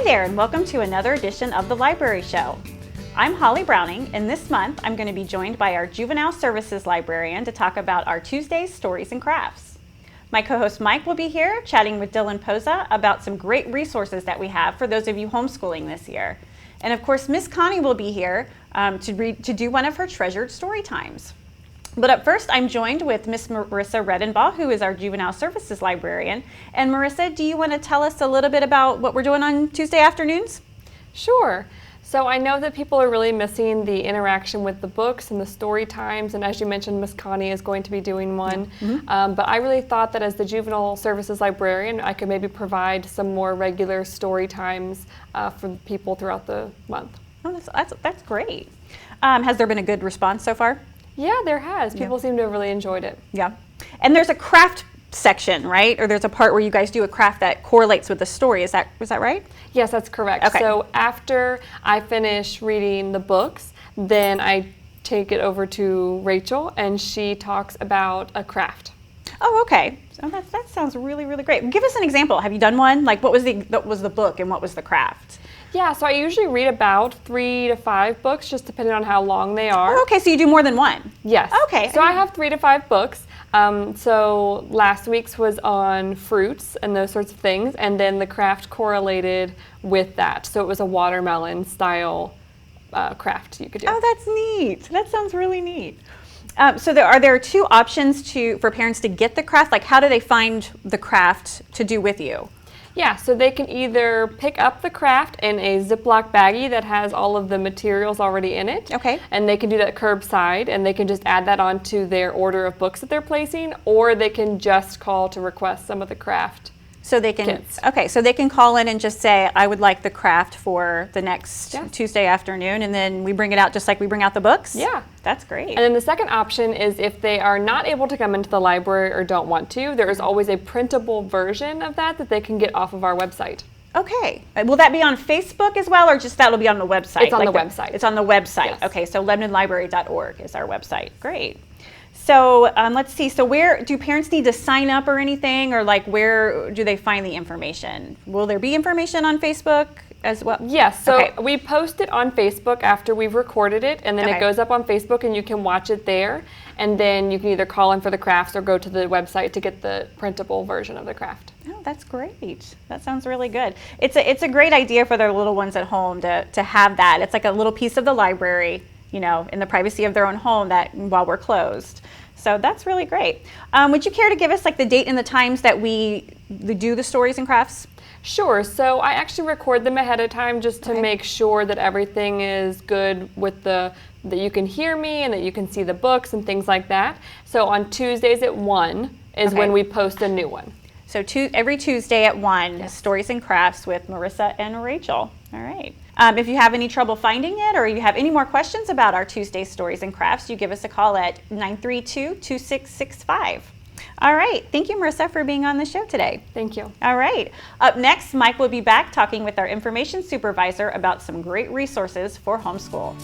there, and welcome to another edition of The Library Show. I'm Holly Browning, and this month I'm going to be joined by our Juvenile Services Librarian to talk about our Tuesdays Stories and Crafts. My co-host Mike will be here chatting with Dylan Poza about some great resources that we have for those of you homeschooling this year. And of course, Miss Connie will be here to do one of her treasured story times. But up first, I'm joined with Miss Marissa Redenbaugh, who is our Juvenile Services Librarian. And Marissa, do you want to tell us a little bit about what we're doing on Tuesday afternoons? Sure. So I know that people are really missing the interaction with the books and the story times, and as you mentioned, Miss Connie is going to be doing one. Yeah. Mm-hmm. But I really thought that as the Juvenile Services Librarian, I could maybe provide some more regular story times for people throughout the month. Oh, that's great. Has there been a good response so far? Yeah, there has. People seem to have really enjoyed it. Yeah. And there's a craft section, right? Or there's a part where you guys do a craft that correlates with the story. Is that right? Yes, that's correct. Okay. So after I finish reading the books, then I take it over to Rachel, and she talks about a craft. Oh, okay. So that sounds really, really great. Give us an example. Have you done one? Like, what was the book and what was the craft? Yeah, so I usually read about 3 to 5 books, just depending on how long they are. Oh, okay, so you do more than one? Yes. Okay. So I have 3 to 5 books. So last week's was on fruits and those sorts of things, and then the craft correlated with that. So it was a watermelon style craft you could do. Oh, that's neat. That sounds really neat. So are there 2 options for parents to get the craft? Like, how do they find the craft to do with you? Yeah, so they can either pick up the craft in a Ziploc baggie that has all of the materials already in it. Okay. And they can do that curbside, and they can just add that onto their order of books that they're placing, or they can just call to request some of the craft. So they can kits. Okay, so they can call in and just say, I would like the craft for the next Yeah. Tuesday afternoon, and then we bring it out just like we bring out the books? Yeah. That's great. And then the second option is if they are not able to come into the library or don't want to, there is always a printable version of that they can get off of our website. Okay. Will that be on Facebook as well, or just that'll be on the website? It's on the website. It's on the website. Yes. Okay, so LebanonLibrary.org is our website. Great. So let's see. So where do parents need to sign up or anything, or like where do they find the information? Will there be information on Facebook as well? Yes. So Okay. we post it on Facebook after we've recorded it, and then Okay. it goes up on Facebook, and you can watch it there. And then you can either call in for the crafts or go to the website to get the printable version of the craft. Oh, that's great. That sounds really good. It's a great idea for their little ones at home to have that. It's like a little piece of the library, in the privacy of their own home that while we're closed. So that's really great. Would you care to give us like the date and the times that we do the stories and crafts? Sure. So I actually record them ahead of time just to Okay. make sure that everything is good with that you can hear me and that you can see the books and things like that. So on Tuesdays at 1 is Okay. when we post a new one. So every Tuesday at 1, Yes. Stories and Crafts with Marissa and Rachel. All right. If you have any trouble finding it, or you have any more questions about our Tuesday Stories and Crafts, you give us a call at 932-2665. All right. Thank you, Marissa, for being on the show today. Thank you. All right. Up next, Mike will be back talking with our information supervisor about some great resources for homeschool.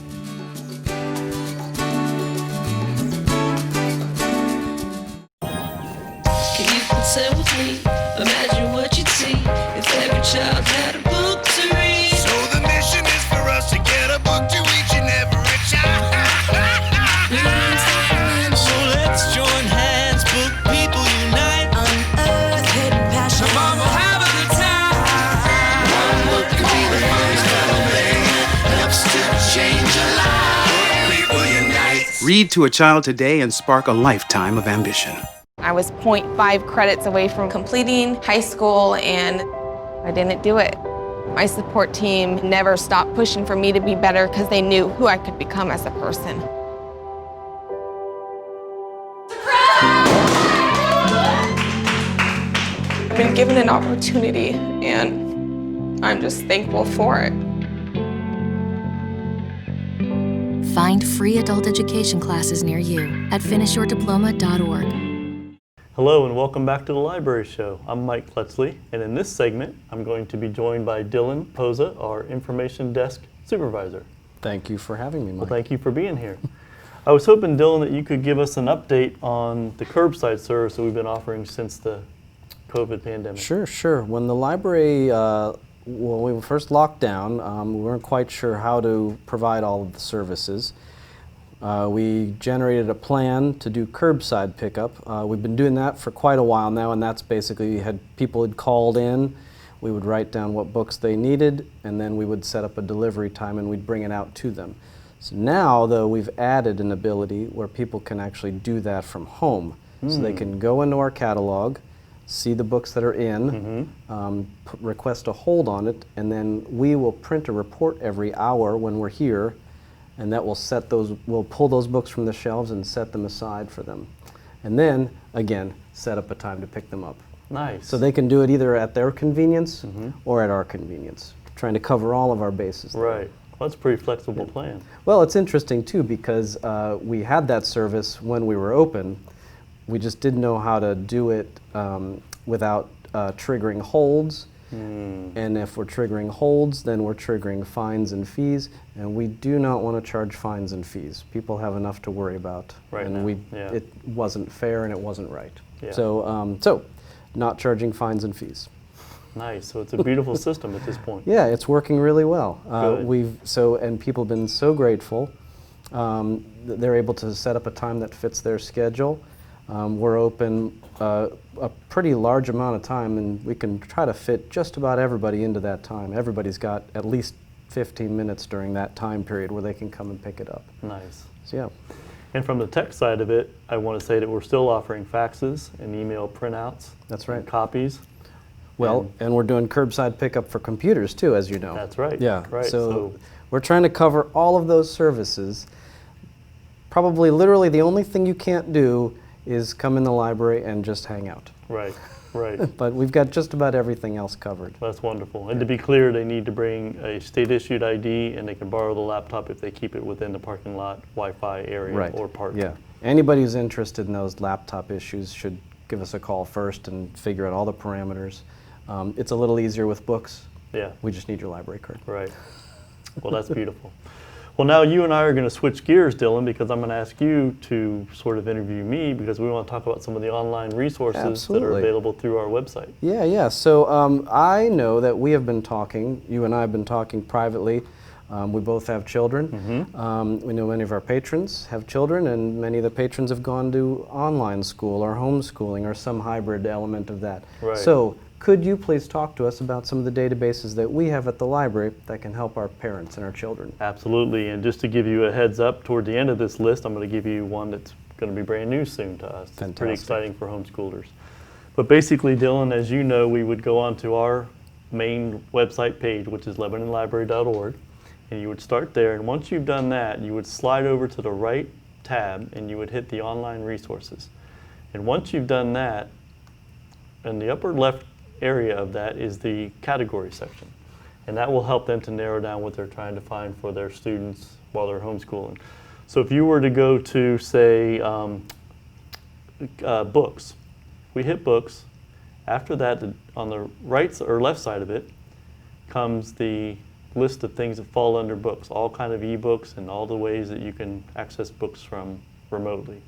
Can you consent with me? Imagine what you'd see if every child had a book to read. So the mission is for us to get a book to each and every child. So let's join hands, book people unite. Unearth hidden passion. Mama, have a good time. One book could be the funnest kind of thing. Helps to change a life. People unite. Read to a child today and spark a lifetime of ambition. I was 0.5 credits away from completing high school, and I didn't do it. My support team never stopped pushing for me to be better because they knew who I could become as a person. I've been given an opportunity, and I'm just thankful for it. Find free adult education classes near you at finishyourdiploma.org. Hello and welcome back to the Library Show. I'm Mike Kletzley, and in this segment, I'm going to be joined by Dylan Poza, our Information Desk Supervisor. Thank you for having me, Mike. Well, thank you for being here. I was hoping, Dylan, that you could give us an update on the curbside service that we've been offering since the COVID pandemic. Sure. When the library when we were first locked down, we weren't quite sure how to provide all of the services. We generated a plan to do curbside pickup. We've been doing that for quite a while now, and that's basically people had called in. We would write down what books they needed, and then we would set up a delivery time and we'd bring it out to them. So now, though, we've added an ability where people can actually do that from home. So they can go into our catalog, see the books that are in, request a hold on it, and then we will print a report every hour when we're here, and that will we'll pull those books from the shelves and set them aside for them. And then, again, set up a time to pick them up. Nice. So they can do it either at their convenience or at our convenience, trying to cover all of our bases there. Right. Well, that's a pretty flexible plan. Well, it's interesting too because we had that service when we were open. We just didn't know how to do it without triggering holds. And if we're triggering holds, then we're triggering fines and fees, and we do not want to charge fines and fees. People have enough to worry about, Right and now, it wasn't fair and it wasn't right. Yeah. So not charging fines and fees. Nice. So it's a beautiful system at this point. Yeah, it's working really well. Good. And people have been so grateful. They're able to set up a time that fits their schedule. We're open a pretty large amount of time, and we can try to fit just about everybody into that time. Everybody's got at least 15 minutes during that time period where they can come and pick it up. Nice. So yeah. And from the tech side of it, I want to say that we're still offering faxes and email printouts. That's right. And copies. Well, and we're doing curbside pickup for computers too, as you know. That's right. Yeah. Right. So we're trying to cover all of those services. Probably literally the only thing you can't do is come in the library and just hang out. Right. Right. But we've got just about everything else covered. That's wonderful. And to be clear, they need to bring a state-issued ID, and they can borrow the laptop if they keep it within the parking lot Wi-Fi area or park. Yeah. Anybody who's interested in those laptop issues should give us a call first and figure out all the parameters. It's a little easier with books. Yeah. We just need your library card. Right. Well, that's beautiful. Well, now you and I are going to switch gears, Dylan, because I'm going to ask you to sort of interview me because we want to talk about some of the online resources that are available through our website. Yeah. So I know that we have been talking, you and I have been talking privately. We both have children. We know many of our patrons have children, and many of the patrons have gone to online school or homeschooling or some hybrid element of that. Right. So could you please talk to us about some of the databases that we have at the library that can help our parents and our children? Absolutely. And just to give you a heads up, toward the end of this list, I'm going to give you one that's going to be brand new soon to us. Fantastic. It's pretty exciting for homeschoolers. But basically, Dylan, as you know, we would go onto our main website page, which is LebanonLibrary.org, and you would start there. And once you've done that, you would slide over to the right tab, and you would hit the online resources. And once you've done that, in the upper left area of that is the category section, and that will help them to narrow down what they're trying to find for their students while they're homeschooling. So if you were to go to, say, books, we hit books. After that, on the right or left side of it comes the list of things that fall under books, all kind of ebooks and all the ways that you can access books from remotely.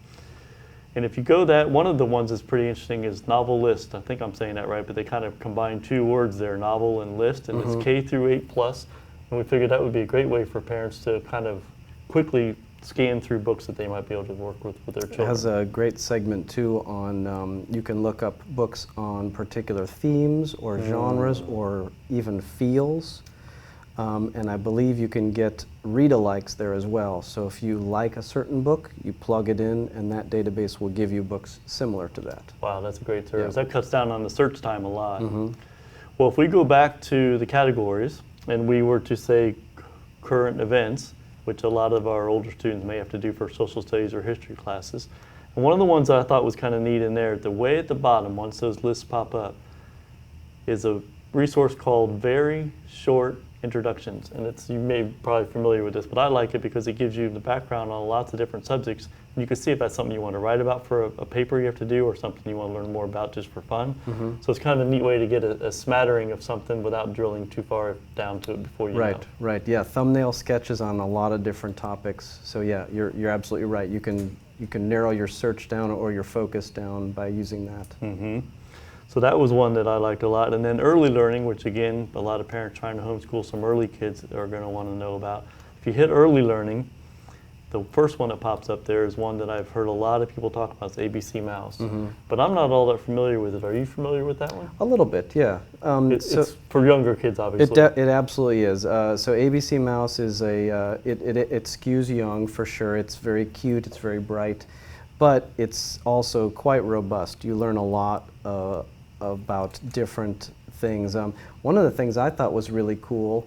And if you go that, one of the ones that's pretty interesting is novel list. I think I'm saying that right, but they kind of combine two words there, novel and list, and it's K through 8 plus. And we figured that would be a great way for parents to kind of quickly scan through books that they might be able to work with their children. It has a great segment too on, you can look up books on particular themes or genres or even feels. And I believe you can get read-alikes there as well. So if you like a certain book, you plug it in, and that database will give you books similar to that. Wow, that's a great service. That cuts down on the search time a lot. Well, if we go back to the categories, and we were to say current events, which a lot of our older students may have to do for social studies or history classes, and one of the ones that I thought was kind of neat in there, the way at the bottom, once those lists pop up, is a resource called Very Short Introductions, and you may be probably familiar with this, but I like it because it gives you the background on lots of different subjects, and you can see if that's something you want to write about for a paper you have to do or something you want to learn more about just for fun. So it's kind of a neat way to get a smattering of something without drilling too far down to it before you know. Right, yeah, thumbnail sketches on a lot of different topics. So yeah, you're absolutely right. You can narrow your search down or your focus down by using that. So that was one that I liked a lot. And then early learning, which again, a lot of parents trying to homeschool some early kids are going to want to know about. If you hit early learning, the first one that pops up there is one that I've heard a lot of people talk about, it's ABC Mouse. But I'm not all that familiar with it. Are you familiar with that one? A little bit, yeah. It's for younger kids, obviously. It absolutely is. So ABC Mouse is it skews young for sure. It's very cute, it's very bright, but it's also quite robust. You learn a lot about different things. One of the things I thought was really cool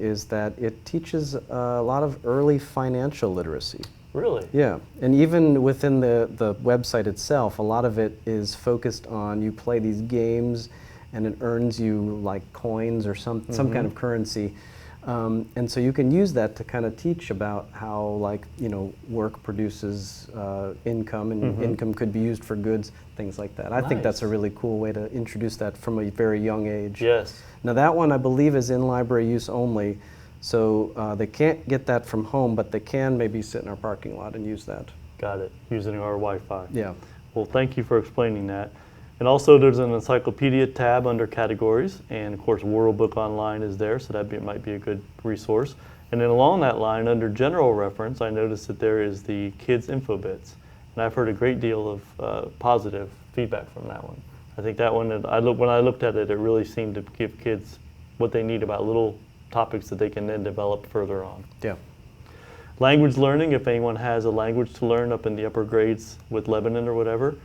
is that it teaches a lot of early financial literacy. Really? Yeah, and even within the website itself, a lot of it is focused on you play these games and it earns you like coins or some kind of currency. And so you can use that to kind of teach about how, like, work produces income, and income could be used for goods, things like that. I think that's a really cool way to introduce that from a very young age. Yes. Now that one I believe is in library use only, so they can't get that from home, but they can maybe sit in our parking lot and use that. Got it, using our Wi-Fi. Yeah. Well, thank you for explaining that. And also there's an encyclopedia tab under categories, and of course World Book Online is there, so that might be a good resource. And then along that line, under general reference, I noticed that there is the Kids Info Bits. And I've heard a great deal of positive feedback from that one. I think that one, when I looked at it, it really seemed to give kids what they need about little topics that they can then develop further on. Yeah. Language learning, if anyone has a language to learn up in the upper grades with Lebanon or whatever,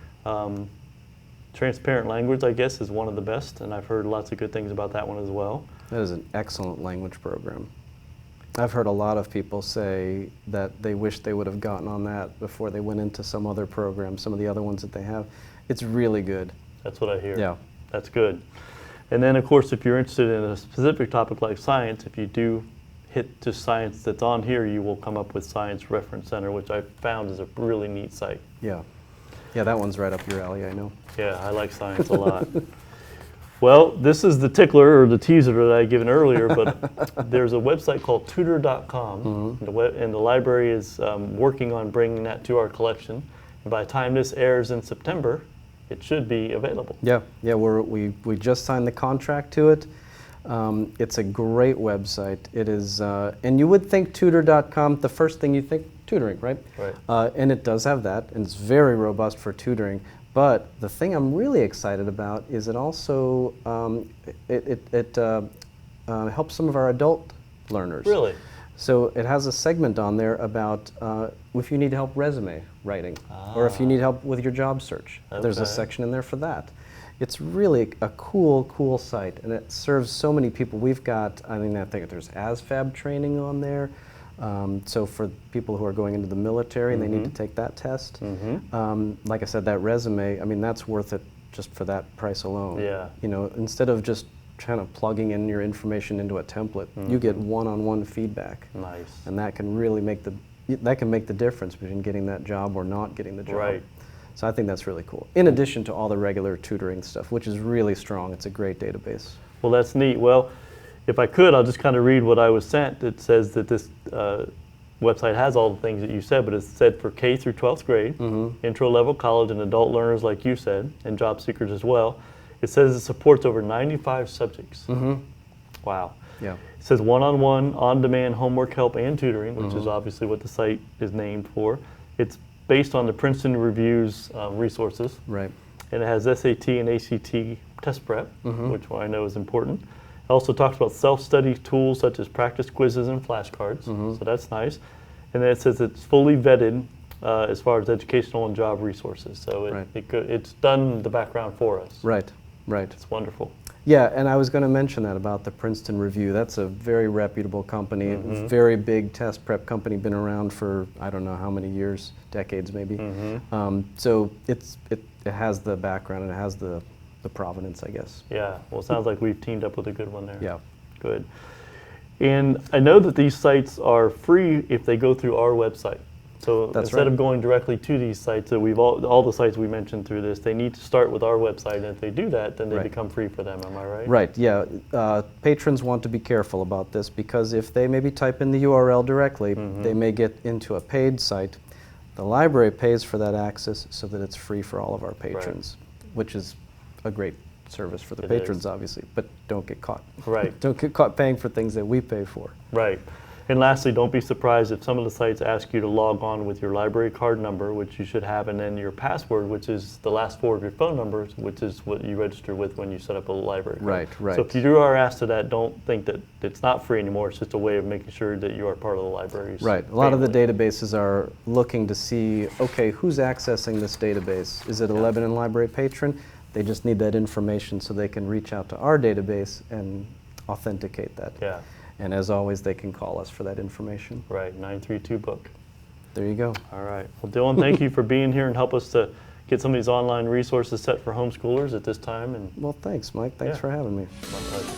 transparent language, I guess, is one of the best, and I've heard lots of good things about that one as well. That is an excellent language program. I've heard a lot of people say that they wish they would have gotten on that before they went into some other program, some of the other ones that they have. It's really good. That's what I hear. Yeah. That's good. And then, of course, if you're interested in a specific topic like science, if you do hit to science that's on here, you will come up with Science Reference Center, which I found is a really neat site. Yeah. Yeah, that one's right up your alley, I know. Yeah, I like science a lot. Well, this is the tickler or the teaser that I had given earlier, but there's a website called tutor.com, and the library is working on bringing that to our collection. And by the time this airs in September, it should be available. Yeah, we just signed the contract to it. It's a great website. It is, and you would think tutor.com, the first thing you think, tutoring, right? Right. And it does have that, and it's very robust for tutoring. But the thing I'm really excited about is it also helps some of our adult learners. Really? So it has a segment on there about if you need help resume writing, or if you need help with your job search. There's a section in there for that. It's really a cool site, and it serves so many people. We've got, I think there's ASVAB training on there. So for people who are going into the military and they need to take that test, like I said, that resume, that's worth it just for that price alone. Yeah. Instead of just kind of plugging in your information into a template, you get one-on-one feedback. Nice. And that can really make the difference between getting that job or not getting the job. Right. So I think that's really cool. In addition to all the regular tutoring stuff, which is really strong. It's a great database. Well, that's neat. Well, if I could, I'll just kind of read what I was sent. It says that this website has all the things that you said, but it's said for K through 12th grade, intro level college and adult learners like you said, and job seekers as well. It says it supports over 95 subjects. Wow. Yeah. It says one-on-one, on-demand homework help and tutoring, which is obviously what the site is named for. It's based on the Princeton Review's resources. Right. And it has SAT and ACT test prep, which I know is important. It also talks about self-study tools such as practice quizzes and flashcards, so that's nice. And then it says it's fully vetted as far as educational and job resources. So it's done the background for us. Right. It's wonderful. Yeah, and I was going to mention that about the Princeton Review. That's a very reputable company, very big test prep company, been around for I don't know how many years, decades maybe. So it has the background and it has the provenance, I guess. Yeah, well, it sounds like we've teamed up with a good one there. Yeah. Good. And I know that these sites are free if they go through our website. So instead of going directly to these sites, that all the sites we mentioned through this, they need to start with our website, and if they do that, then they become free for them, am I right? Right, yeah. Patrons want to be careful about this because if they maybe type in the URL directly, they may get into a paid site. The library pays for that access so that it's free for all of our patrons, which is a great service for the It patrons, is. obviously, but don't get caught. Right. Don't get caught paying for things that we pay for. Right. And lastly, don't be surprised if some of the sites ask you to log on with your library card number, which you should have, and then your password, which is the last 4 of your phone numbers, which is what you register with when you set up a library card. Right, right. So if you are asked to that, don't think that it's not free anymore. It's just a way of making sure that you are part of the library's Right. A lot of the family. databases are looking to see, okay, who's accessing this database? Is it a Lebanon Library patron? They just need that information so they can reach out to our database and authenticate that. Yeah. And as always, they can call us for that information. Right, 932-BOOK. There you go. All right. Well, Dylan, thank you for being here and help us to get some of these online resources set for homeschoolers at this time. And Well, thanks, Mike. Thanks Yeah. for having me. my pleasure.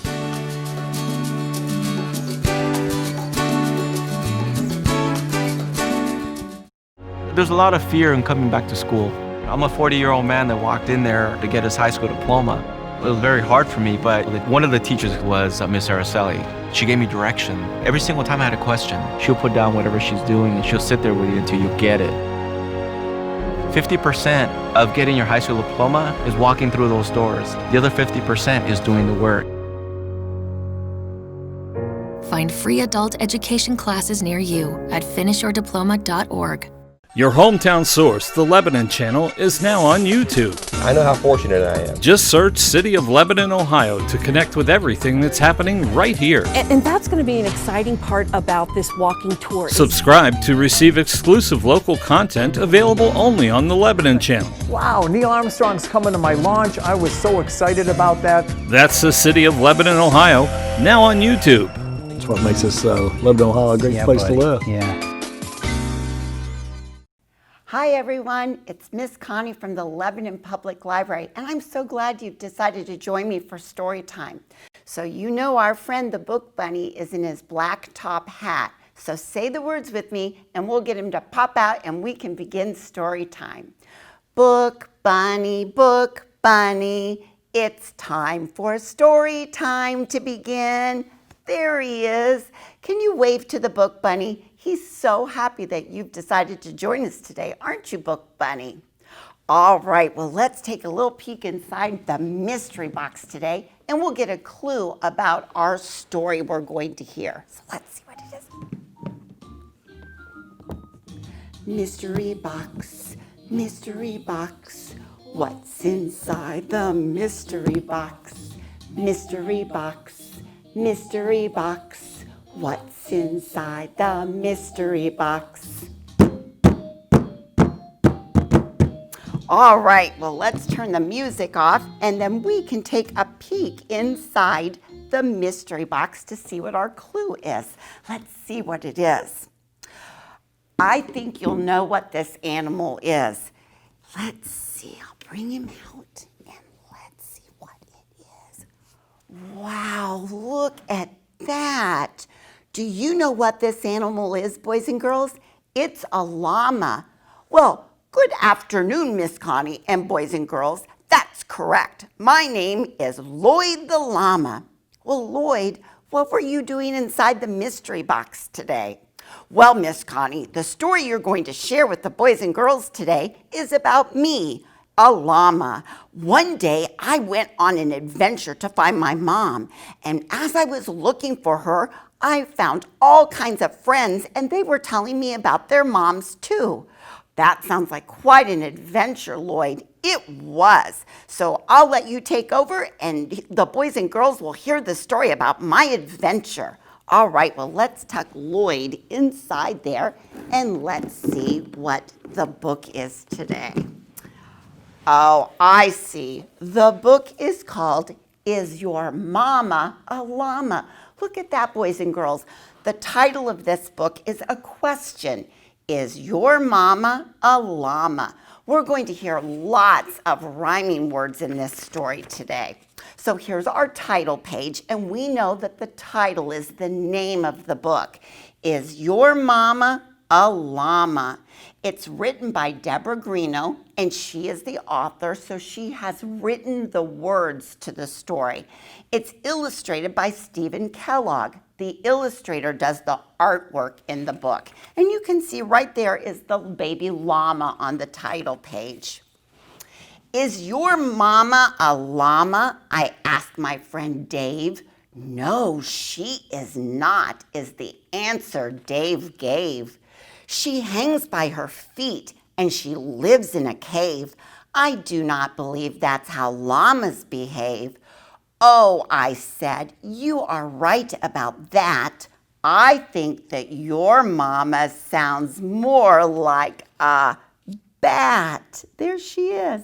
There's a lot of fear in coming back to school. I'm a 40-year-old man that walked in there to get his high school diploma. It was very hard for me, but one of the teachers was Miss Araceli. She gave me direction. Every single time I had a question, she'll put down whatever she's doing and she'll sit there with you until you get it. 50% of getting your high school diploma is walking through those doors. The other 50% is doing the work. Find free adult education classes near you at finishyourdiploma.org. Your hometown source, the Lebanon Channel, is now on YouTube. I know how fortunate I am. Just search City of Lebanon, Ohio to connect with everything that's happening right here. And that's going to be an exciting part about this walking tour. Subscribe to receive exclusive local content available only on the Lebanon Channel. Wow, Neil Armstrong's coming to my launch. I was so excited about that. That's the City of Lebanon, Ohio, now on YouTube. That's what makes this Lebanon, Ohio a great place to live. Yeah. Hi everyone, it's Miss Connie from the Lebanon Public Library, and I'm so glad you've decided to join me for story time. So you know our friend the Book Bunny is in his black top hat. So say the words with me and we'll get him to pop out and we can begin story time. Book Bunny, it's time for story time to begin. There he is. Can you wave to the Book Bunny? He's so happy that you've decided to join us today, aren't you, Book Bunny? All right, well, let's take a little peek inside the mystery box today, and we'll get a clue about our story we're going to hear. So let's see what it is. Mystery box, what's inside the mystery box? Mystery box, what's inside the mystery box? All right, well, let's turn the music off and then we can take a peek inside the mystery box to see what our clue is. Let's see what it is. I think you'll know what this animal is. Let's see, I'll bring him out and let's see what it is. Wow, look at that. Do you know what this animal is, boys and girls? It's a llama. Well, good afternoon, Miss Connie and boys and girls. That's correct. My name is Lloyd the llama. Well, Lloyd, what were you doing inside the mystery box today? Well, Miss Connie, the story you're going to share with the boys and girls today is about me, a llama. One day I went on an adventure to find my mom, and as I was looking for her, I found all kinds of friends and they were telling me about their moms too. That sounds like quite an adventure, Lloyd. It was. So I'll let you take over and the boys and girls will hear the story about my adventure. All right, well, let's tuck Lloyd inside there and let's see what the book is today. Oh, I see. The book is called Is Your Mama a Llama? Look at that, boys and girls. The title of this book is a question. Is your mama a llama? We're going to hear lots of rhyming words in this story today. So here's our title page, and we know that the title is the name of the book. Is Your Mama a Llama? It's written by Deborah Greeno, and she is the author, so she has written the words to the story. It's illustrated by Stephen Kellogg. The illustrator does the artwork in the book. And you can see right there is the baby llama on the title page. Is your mama a llama? I asked my friend Dave. No, she is not, is the answer Dave gave. She hangs by her feet and she lives in a cave. I do not believe that's how llamas behave. Oh, I said, you are right about that. I think that your mama sounds more like a bat. There she is.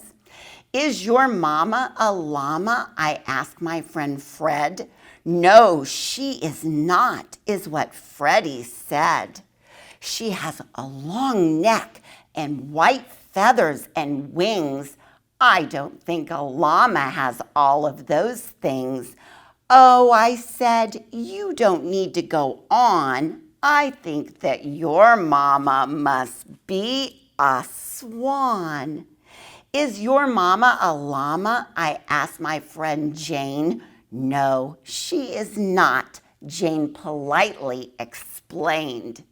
Is your mama a llama? I asked my friend Fred. No, she is not, is what Freddie said. She has a long neck and white feathers and wings. I don't think a llama has all of those things. Oh, I said, you don't need to go on. I think that your mama must be a swan. Is your mama a llama? I asked my friend Jane. No, she is not, Jane politely explained.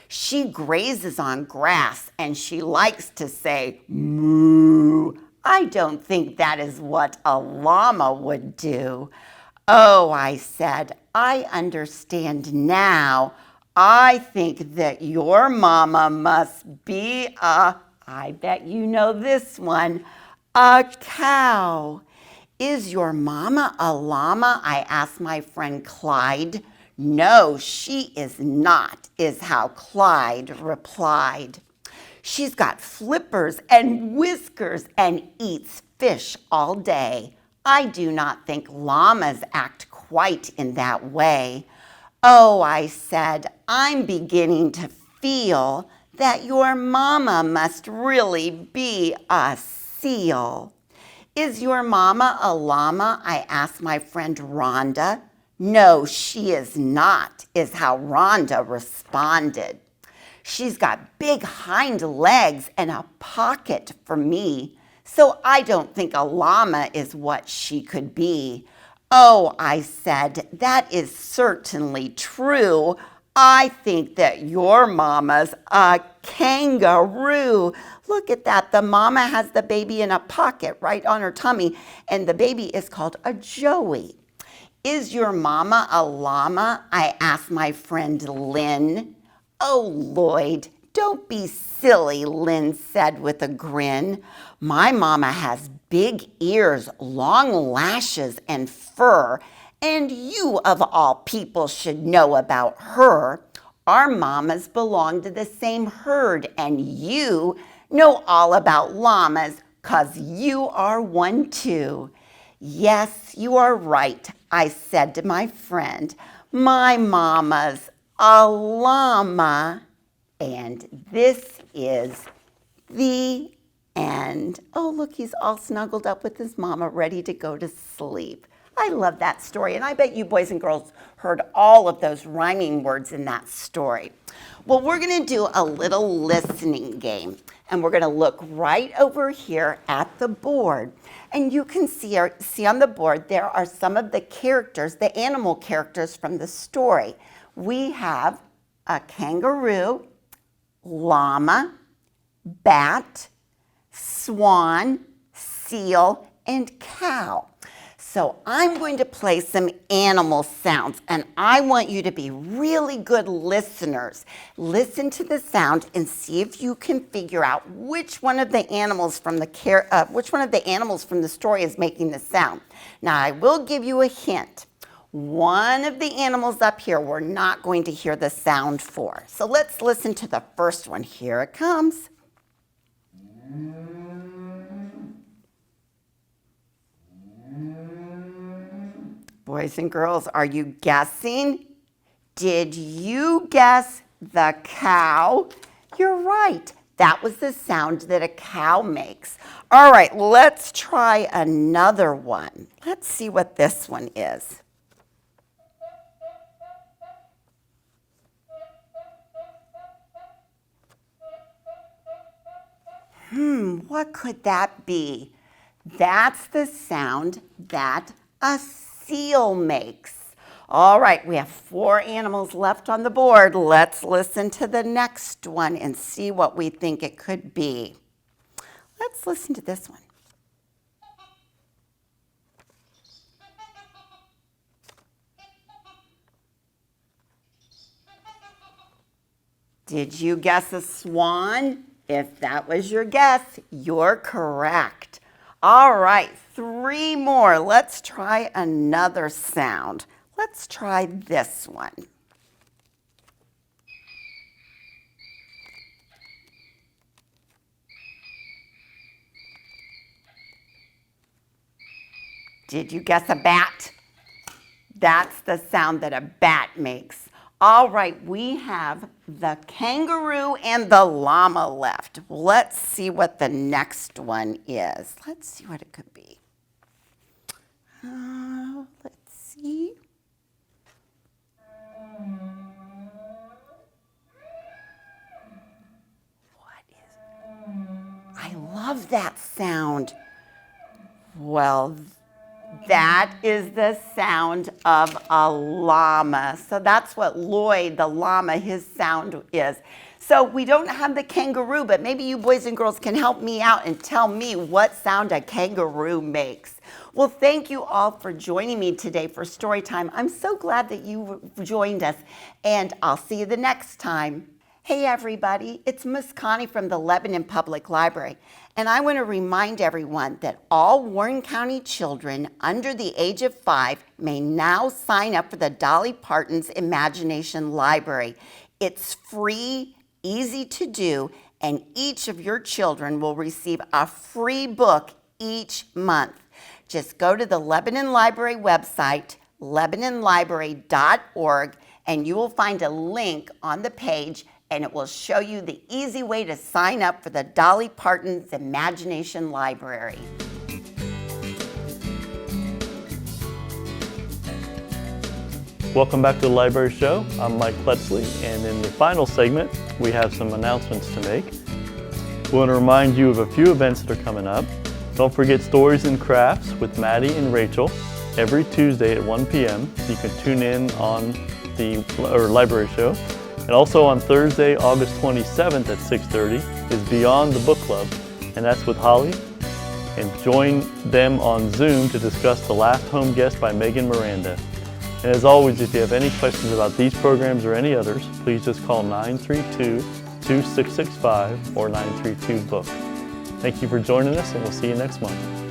She grazes on grass and she likes to say moo. I don't think that is what a llama would do. Oh, I said, I understand now. I think that your mama must be I bet you know this one, a cow. Is your mama a llama? I asked my friend Clyde. No, she is not, is how Clyde replied. She's got flippers and whiskers and eats fish all day. I do not think llamas act quite in that way. Oh, I said, I'm beginning to feel that your mama must really be a seal. Is your mama a llama? I asked my friend Rhonda. No, she is not, is how Rhonda responded. She's got big hind legs and a pocket for me, so I don't think a llama is what she could be. Oh, I said, that is certainly true. I think that your mama's a kangaroo. Look at that. The mama has the baby in a pocket right on her tummy, and the baby is called a joey. Is your mama a llama? I asked my friend Lynn. Oh, Lloyd, don't be silly, Lynn said with a grin. My mama has big ears, long lashes, and fur, and you of all people should know about her. Our mamas belong to the same herd, and you know all about llamas 'cause you are one too. Yes, you are right, I said to my friend. My mama's a llama. And this is the end. Oh, look, he's all snuggled up with his mama, ready to go to sleep. I love that story, and I bet you boys and girls heard all of those rhyming words in that story. Well, we're going to do a little listening game, and we're going to look right over here at the board. And you can see on the board there are some of the characters, the animal characters from the story. We have a kangaroo, llama, bat, swan, seal, and cow. So I'm going to play some animal sounds, and I want you to be really good listeners. Listen to the sound and see if you can figure out which one of the animals from the story is making the sound. Now I will give you a hint. One of the animals up here we're not going to hear the sound for. So let's listen to the first one. Here it comes. Boys and girls, are you guessing? Did you guess the cow? You're right. That was the sound that a cow makes. All right, let's try another one. Let's see what this one is. What could that be? That's the sound that a seal makes. All right, we have 4 animals left on the board. Let's listen to the next one and see what we think it could be. Let's listen to this one. Did you guess a swan? If that was your guess, you're correct. All right, 3 more. Let's try another sound. Let's try this one. Did you guess a bat? That's the sound that a bat makes. All right, we have the kangaroo and the llama left. Let's see what the next one is. Let's see what it could be. Let's see. What is it? I love that sound. Well, that is the sound of a llama. So that's what Lloyd, the llama, his sound is. So we don't have the kangaroo, but maybe you boys and girls can help me out and tell me what sound a kangaroo makes. Well, thank you all for joining me today for story time. I'm so glad that you joined us, and I'll see you the next time. Hey everybody, it's Miss Connie from the Lebanon Public Library, and I want to remind everyone that all Warren County children under the age of 5 may now sign up for the Dolly Parton's Imagination Library. It's free, easy to do, and each of your children will receive a free book each month. Just go to the Lebanon Library website, LebanonLibrary.org, and you will find a link on the page, and it will show you the easy way to sign up for the Dolly Parton's Imagination Library. Welcome back to the Library Show. I'm Mike Pletsley, and in the final segment, we have some announcements to make. We want to remind you of a few events that are coming up. Don't forget Stories and Crafts with Maddie and Rachel every Tuesday at 1 p.m. You can tune in on the Library Show. And also on Thursday, August 27th at 6:30 is Beyond the Book Club, and that's with Holly. And join them on Zoom to discuss The Last Home Guest by Megan Miranda. And as always, if you have any questions about these programs or any others, please just call 932-2665 or 932-BOOK. Thank you for joining us, and we'll see you next month.